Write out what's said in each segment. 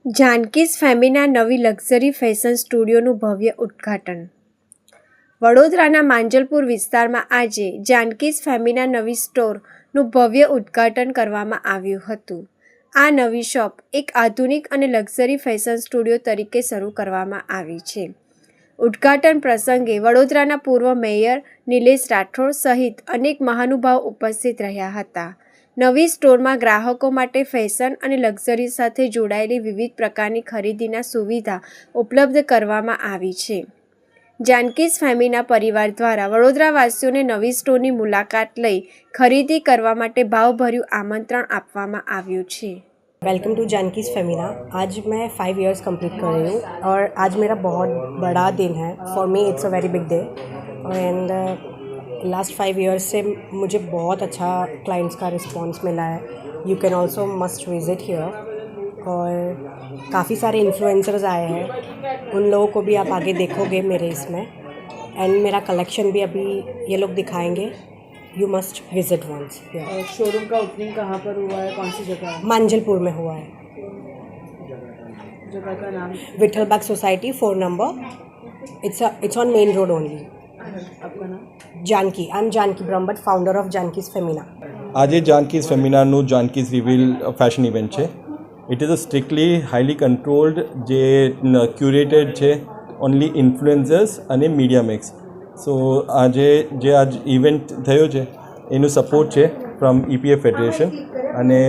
જાનકીઝ Femina નવી luxury fashion સ્ટુડિયોનું ભવ્ય ઉદ્ઘાટન. વડોદરાના માંજલપુર વિસ્તારમાં આજે જાનકીઝ ફેમિના નવી સ્ટોરનું ભવ્ય ઉદ્ઘાટન કરવામાં આવ્યું હતું. આ નવી શોપ એક આધુનિક અને લક્ઝરી ફેશન સ્ટુડિયો તરીકે શરૂ કરવામાં આવી છે. ઉદ્ઘાટન પ્રસંગે વડોદરાના પૂર્વ મેયર નિલેશ રાઠોડ સહિત અનેક મહાનુભાવો ઉપસ્થિત રહ્યા હતા. નવી સ્ટોરમાં ગ્રાહકો માટે ફેશન અને લક્ઝરી સાથે જોડાયેલી વિવિધ પ્રકારની ખરીદીના સુવિધા ઉપલબ્ધ કરવામાં આવી છે. જાનકીઝ ફેમિના પરિવાર દ્વારા વડોદરાવાસીઓને નવી સ્ટોરની મુલાકાત લઈ ખરીદી કરવા માટે ભાવભર્યું આમંત્રણ આપવામાં આવ્યું છે. Welcome to Janki's Femina. आज मैं 5 इयर्स कंप्लीट कर रही हूँ और आज मेरा बहुत बड़ा दिन है. For me it's a very big day and last 5 years से मुझे बहुत अच्छा क्लाइंट्स का रिस्पांस मिला है. You can also must visit here. और काफ़ी सारे इन्फ्लुएंसर्स आए हैं, उन लोगों को भी आप आगे देखोगे मेरे इसमें. एंड मेरा कलेक्शन भी अभी ये लोग दिखाएंगे. You must visit once. Showroom का ओपनिंग कहाँ पर हुआ है, कौन सी जगह? मांजलपुर में हुआ है. जगह का नाम? Vitthal Baug society 4 number. It's on main road only. आपका नाम? Janki. I am Janki Brahmbhatt, founder of Janki's Femina. આજે જાનકીઝ ફેમિનાનું જાનકીઝ રિવીલ ફેશન ઇવેન્ટ છે. It is a strictly highly controlled જે ક્યુરેટેડ છે, ઓનલી ઇન્ફ્લુએન્સર્સ અને મીડિયા મિક્સ. સો આજે જે આજ ઇવેન્ટ થયો છે એનું સપોર્ટ છે ફ્રોમ EPF ફેડરેશન. અને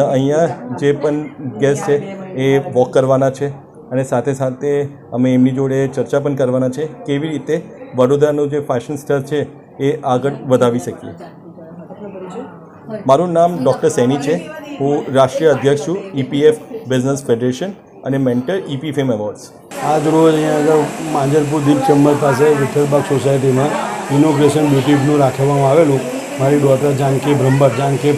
અહીંયા જે પણ ગેસ્ટ છે એ વોક કરવાના છે અને સાથે સાથે અમે એમની જોડે ચર્ચા પણ કરવાના છે કેવી રીતે વડોદરાનું જે ફેશન સ્ટાર છે એ આગળ વધાવી શકીએ. મારું નામ ડૉક્ટર સૈની છે. હું રાષ્ટ્રીય અધ્યક્ષ છું EPF બિઝનેસ ફેડરેશન અને મેન્ટર EP ફેમ એવોર્ડ્સ. આજ રોજ અહીંયા આગળ માંજલપુર દીપ ચેમ્બર પાસે વિઠ્ઠલબાગ સોસાયટીમાં ઇનોગ્રેશન બ્યુટીનું રાખવામાં આવેલું. મારી ડોટર જાનકી બ્રહ્મભટ્ટ, જાનકી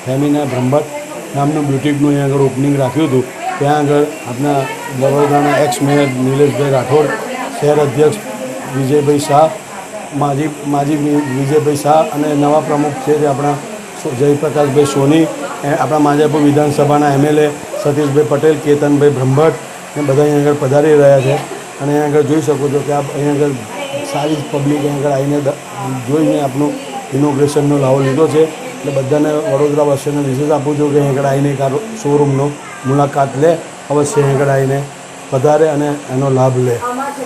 ફેમિના બ્રહ્મભટ્ટ નામનું બ્યુટીકનું અહીંયા આગળ ઓપનિંગ રાખ્યું હતું. ત્યાં આગળ આપણા વડોદરાના એક્સ મેયર નિલેશભાઈ રાઠોડ, શહેર અધ્યક્ષ વિજયભાઈ શાહ, માજી વિજયભાઈ શાહ અને નવા પ્રમુખ છે તે આપણા જયપ્રકાશભાઈ સોની, આપણા માંજલપુર વિધાનસભાના MLA સતીશભાઈ પટેલ, કેતનભાઈ બ્રહ્મભટ્ટ એ બધા અહીંયા આગળ પધારી રહ્યા છે. અને અહીંયા આગળ જોઈ શકો છો કે આપ અહીંયા આગળ સારી પબ્લિક અહીંયા આગળ આવીને જોઈને આપનું ઇનોગ્રેશનનો લાવો લીધો છે. એટલે બધાને વડોદરાવાસીઓને વિશેષ આપું છું કે અહીંયા આગળ આવીને એક શોરૂમનો મુલાકાત લે, અવશ્ય અહીંયા આગળ આવીને પધારે અને એનો લાભ લે.